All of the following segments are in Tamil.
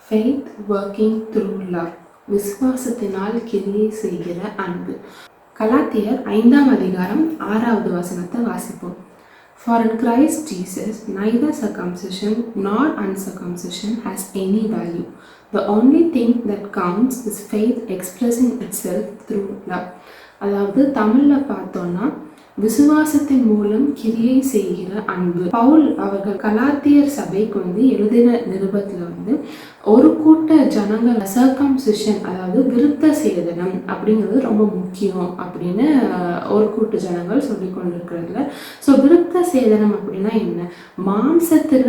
ஃபெய்த் ஒர்க்கிங் த்ரூ லவ், விசுவாசத்தினால் கிரியை செய்கிற அன்பு. கலாத்தியர் 5ஆம் அதிகாரம் 6வது வசனத்தை வாசிப்போம். For in Christ Jesus neither circumcision nor uncircumcision has any value. The only thing that counts is faith expressing itself through love. அதாவது தமிழில் பார்த்தோன்னா விசுவாசத்தின் மூலம் கிரியை செய்கிற அன்பு. பவுல் அவர்கள் கலாத்தியர் சபைக்கு எழுதின நிருபத்தில் ஒரு கூட்ட ஜனங்கள் சர்க்கம்சிஷன், அதாவது விருத்த சேதனம் அப்படிங்கிறது ரொம்ப முக்கியம் அப்படின்னு ஒரு கூட்ட ஜனங்கள் சொல்லி கொண்டிருக்கிறதுல. ஸோ விருத்த சேதனம் அப்படின்னா என்ன? மாம்சத்தில்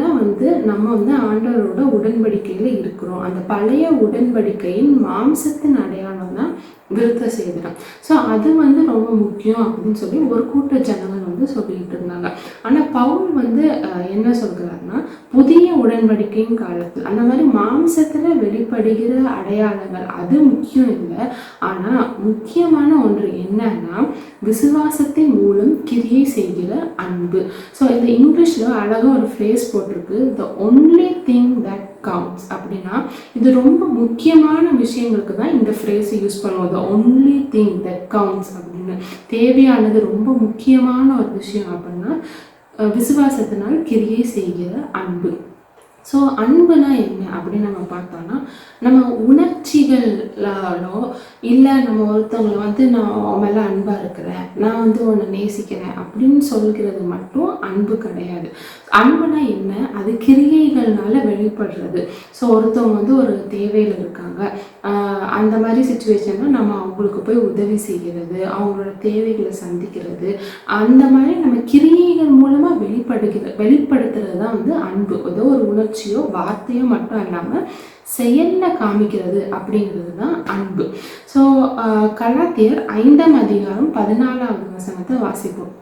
நம்ம ஆண்டவரோட உடன்படிக்கையில் இருக்கிறோம். அந்த பழைய உடன்படிக்கையின் மாம்சத்தின் அடையாளம் தான் விருத்த சேதனம். ஸோ அது ரொம்ப முக்கியம் அப்படின்னு சொல்லி ஒரு கூட்ட ஜனங்கள் சொல்லிட்டு இருந்தாங்க. ஆனால் பவுல் என்ன சொல்கிறாருன்னா, புதிய உடன்படிக்கையின் காலத்தில் அந்த மாதிரி மாம்சத்தில் வெளிப்படுகிற அடையாளங்கள் அது முக்கியம் இல்லை. ஆனால் முக்கியமான ஒன்று என்னன்னா விசுவாசத்தின் மூலம் கிரியை செய்கிற அன்பு. ஸோ இந்த இங்கிலீஷில் அழகாக ஒரு ஃப்ரேஸ் போட்டிருக்கு, the only thing that counts அப்படின்னா இது ரொம்ப முக்கியமான விஷயங்களுக்கு தான் இந்த ஃப்ரேஸை யூஸ் பண்ணுவோம். The only thing that counts அப்படின்னு, தேவையானது ரொம்ப முக்கியமான ஒரு விஷயம் அப்படின்னா விசுவாசத்தினால் கிரியை செய்கிற அன்பு. ஸோ அன்புனா என்ன அப்படின்னு நம்ம பார்த்தோன்னா, நம்ம உணர்ச்சிகளாலோ இல்லை நம்ம ஒருத்தவங்களை நான் மேலே அன்பாக இருக்கிறேன், நான் உன்னை நேசிக்கிறேன் அப்படின்னு சொல்கிறது மட்டும் அன்பு கிடையாது. அன்புனா என்ன? அது கிரியைகள்னால வெளிப்படுறது. ஸோ ஒருத்தவங்க ஒரு தேவையில் இருக்காங்க, அந்த மாதிரி சுச்சுவேஷனில் நம்ம அவங்களுக்கு போய் உதவி செய்கிறது, அவங்களோட தேவைகளை சந்திக்கிறது, அந்த மாதிரி நம்ம கிரியைகள் மூலமாக வெளிப்படுத்துறது தான் அன்பு. ஏதோ ஒரு உணர்ச்சியோ வார்த்தையோ மட்டும் இல்லாமல் செயலில் காமிக்கிறது அப்படிங்கிறது தான் அன்பு. ஸோ கலாத்தியர் 5ஆம் அதிகாரம் 14வது வசனத்தை வாசிப்போம்.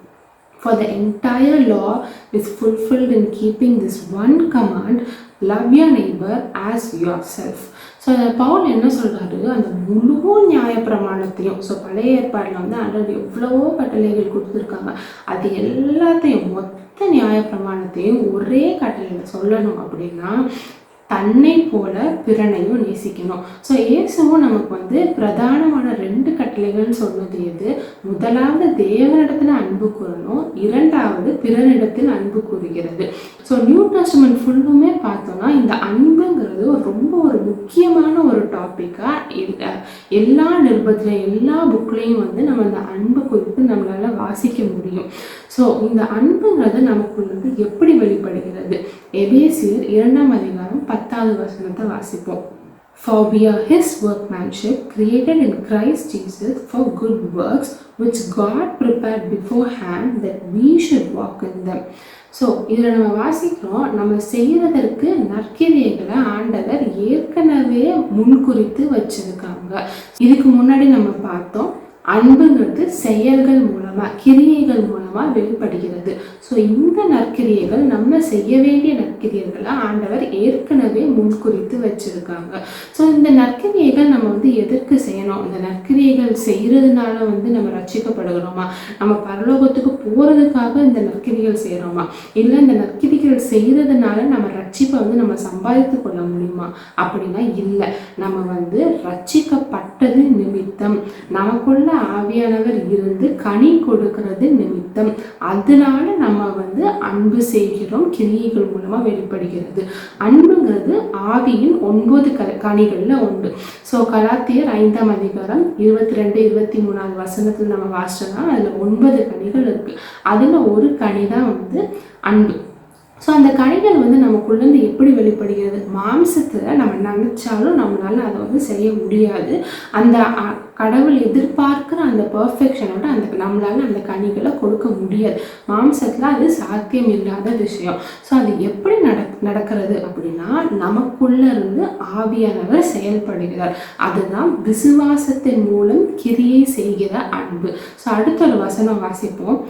For the entire law is fulfilled in keeping this one command, love your neighbor as yourself. So Paul என்ன சொல்கிறாரு, அந்த முழு நியாயப்பிரமாணத்தையும், ஸோ பழைய ஏற்பாடில் ஆண்டவர் எவ்வளவோ கட்டளைகள் கொடுத்துருக்காங்க, அது எல்லாத்தையும் மொத்த நியாயப்பிரமாணத்தையும் ஒரே கட்டளையில் சொல்லணும் அப்படின்னா தன்னை போல பிறனையும் நேசிக்கணும். ஸோ இயேசுவும் நமக்கு பிரதானமான 2 கட்டளைகள் சொன்னது எது? முதலாவது தேவனிடத்தில் அன்பு கூறணும், இரண்டாவது பிறனிடத்தில் அன்பு கூறுகிறது. ஸோ நியூ டெஸ்டமென்ட் ஃபுல்லுமே பார்த்தோன்னா இந்த அன்புங்கிறது ரொம்ப ஒரு முக்கியமான ஒரு டாப்பிக்காக எல்லா நிருபத்திலையும் எல்லா புக்லேயும் நம்ம அந்த அன்பு குறித்து நம்மளால் வாசிக்க முடியும். ஸோ இந்த அன்புங்கிறது நமக்குள்ள எப்படி வெளிப்படுகிறது? எபேசியர் 2ஆம் அதிகாரம் 10வது வசனத்தை வாசிப்போம். For we are his workmanship, created in Christ Jesus for good works, which God prepared beforehand that we should walk in them. So இதில் நம்ம வாசிக்கிறோம், நம்ம செய்கிறதற்கு நற்கிரியைகளை ஆண்டவர் ஏற்கனவே முன்குறித்து வச்சிருக்காங்க. இதுக்கு முன்னாடி நம்ம பார்த்தோம், அன்புங்கிறது செயல்கள் மூலமாக கிரியைகள் மூலமாக வெளிப்படுகிறது. ஸோ இந்த நற்கிரியைகள் நம்ம செய்ய வேண்டிய நற்கிரியைகளை ஆண்டவர் ஏற்கனவே முன்குறித்து வச்சுருக்காங்க. ஸோ இந்த நற்கிரியைகள் நம்ம எதற்கு செய்யணும்? இந்த நற்கிரியைகள் செய்கிறதுனால நம்ம ரட்சிக்கப்படுகிறோமா? நம்ம பரலோகத்துக்கு போகிறதுக்காக இந்த நற்கிரியைகள் செய்கிறோமா? இல்லை இந்த நற்கிரியைகள் செய்கிறதுனால நம்ம ரட்சிப்பை நம்ம சம்பாதித்து கொள்ள முடியுமா? அப்படின்னா இல்லை. நம்ம ரட்சிக்கப்பட்டது நிமித்தம், நமக்குள்ள ஆவியானவர் இருந்து கனி கொடுக்கிறது நிமித்தம், அதனால நம்ம அன்பு செய்கிறோம், கிரியைகள் மூலமா வெளிப்படுகிறது. அன்புங்கிறது ஆவியின் 9 கனிகள்ல ஒன்று. ஸோ கலாத்தியர் 5ஆம் அதிகாரம் 22-23 வசனத்தில் நம்ம வாசிச்சோம்னா அதுல 9 கனிகள் இருக்கு. அதுல ஒரு கனி தான் அன்பு. ஸோ அந்த கனிகள் நமக்குள்ளேருந்து எப்படி வெளிப்படுகிறது? மாம்சத்தில் நம்ம நினச்சாலும் நம்மளால அதை செய்ய முடியாது. அந்த கடவுள் எதிர்பார்க்குற அந்த பர்ஃபெக்ஷனோட நம்மளால அந்த கனிகளை கொடுக்க முடியாது. மாம்சத்தில் அது சாத்தியம் இல்லாத விஷயம். ஸோ அது எப்படி நடக்கிறது அப்படின்னா நமக்குள்ள இருந்து ஆவியானவர் செயல்படுகிறார். அதுதான் விசுவாசத்தின் மூலம் கிரியை செய்கிற அன்பு. ஸோ அடுத்த ஒரு வசனம் வாசிப்போம்.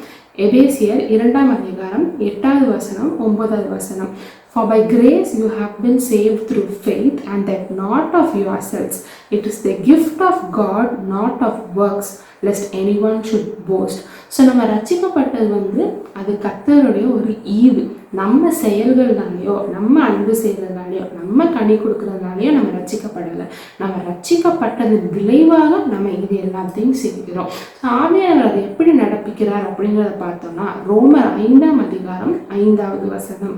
எபேசியர் 2ஆம் அதிகாரம் 8வது வசனம் 9வது வசனம். For by grace you have been saved through faith, and that not of yourselves. It is the gift of God, not of works, lest anyone should boast. So நம்ம ரட்சிக்கப்பட்டது வந்து அது கர்த்தருடைய ஒரு ஈவு. நம்ம செயல்கள்னாலேயோ, நம்ம அன்பு செய்கிறதுனாலையோ, நம்ம கனி கொடுக்கறதுனாலையோ நம்ம ரட்சிக்கப்படலை. நம்ம ரட்சிக்கப்பட்டதன் விளைவாக நம்ம இது எல்லாத்தையும் செய்கிறோம். ஸோ ஆவியானவர் அதை எப்படி நடப்பிக்கிறார் அப்படிங்கிறத பார்த்தோம்னா, ரோமர் 5ஆம் அதிகாரம் 5வது வசனம்.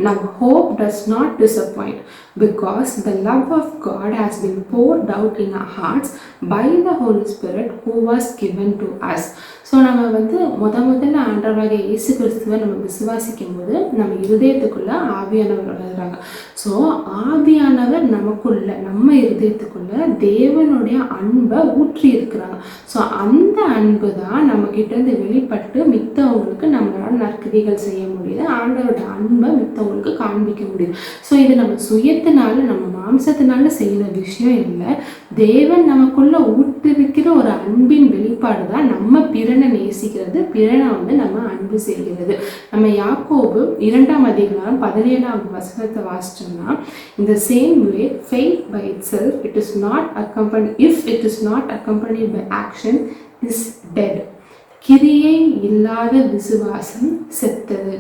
Now hope does not disappoint, because the love of God has been poured out in our hearts by the Holy Spirit who was given to us. So நம்ம வந்து முதல்ல ஆண்டவராக இயேசு கிறிஸ்துவை நம்ம விசுவாசிக்கும் போது நம்ம இருதயத்துக்குள்ள ஆவியானவர் வளர்கிறாங்க. ஸோ ஆவியானவர் நமக்குள்ள, நம்ம இருதயத்துக்குள்ள தேவனுடைய அன்பை ஊற்றி இருக்கிறாங்க. ஸோ அந்த அன்பு தான் நம்ம கிட்டேருந்து வெளிப்பட்டு மித்தவங்களுக்கு நம்மளால நற்கிரிகள் செய்ய முடியுது. ஆண்டவரோட அன்பை மித்தவங்களுக்கு காண்பிக்க முடியுது. ஸோ இது நம்ம சுயத்தினால, நம்ம மாம்சத்தினால செய்கிற விஷயம் இல்லை. தேவன் நமக்குள்ள ஊற்றிருக்கிற ஒரு அன்பின் வெளிப்பாடு தான் நம்ம பிறனை நேசிக்கிறது, பிறனை வந்து நம்ம அன்பு செய்கிறது. நம்ம யாக்கோபு 2ஆம் அதிகாரம் 17ஆம் வசனத்தை வாசிச்சோம்னா, in the same way faith by itself it is not accompanied, if it is not accompanied by action is dead. கிரியை இல்லாத விசுவாசம் செத்தது.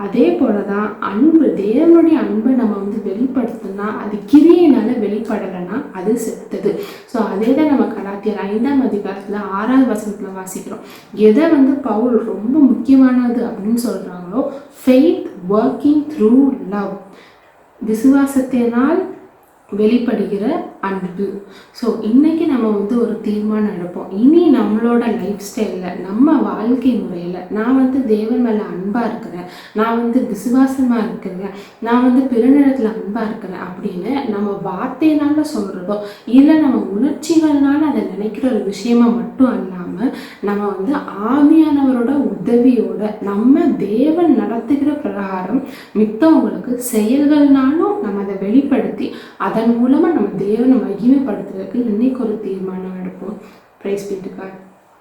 அதே போல தான் அன்பு, தேவனுடைய அன்பை நம்ம வந்து வெளிப்படுத்தினா அது கிரியையினால வெளிப்படலைன்னா அது செத்தது. ஸோ அதே தான் நம்ம கலாத்தியர் 5ஆம் அதிகாரத்தில் 6வது வசனத்தில் வாசிக்கிறோம். எதை வந்து பவுல் ரொம்ப முக்கியமானது அப்படின்னு சொல்கிறாங்களோ, ஃபெய்த் ஒர்க்கிங் த்ரூ லவ், விசுவாசத்தினால் வெளிப்படுகிற அன்பு. ஸோ இன்றைக்கி நம்ம வந்து ஒரு தீர்மானம் எடுப்போம். இனி நம்மளோட லைஃப் ஸ்டைலில், நம்ம வாழ்க்கை முறையில் நான் வந்து தேவன் மேலே அன்பாக இருக்கிறேன், நான் வந்து விசுவாசமாக இருக்கிறேன், நான் வந்து பிறனிடத்தில் அன்பாக இருக்கிறேன் அப்படின்னு நம்ம வார்த்தையினால சொல்கிறதோ இல்லை நம்ம உணர்ச்சிகள்னால அதை நினைக்கிற ஒரு விஷயமா மட்டும் அல்லாமல், நம்ம வந்து ஆவியானவரோட உதவியோட நம்ம தேவன் நடத்துகிற பிரகாரம் மித்தவங்களுக்கு செயல்கள்னாலும் நம்ம அதை வெளிப்படுத்தி அதன் மூலமாக நம்ம தேவனை மகிமைப்படுத்துறதுக்கு இன்னைக்கு ஒரு தீர்மானம் எடுப்போம். Praise be to God.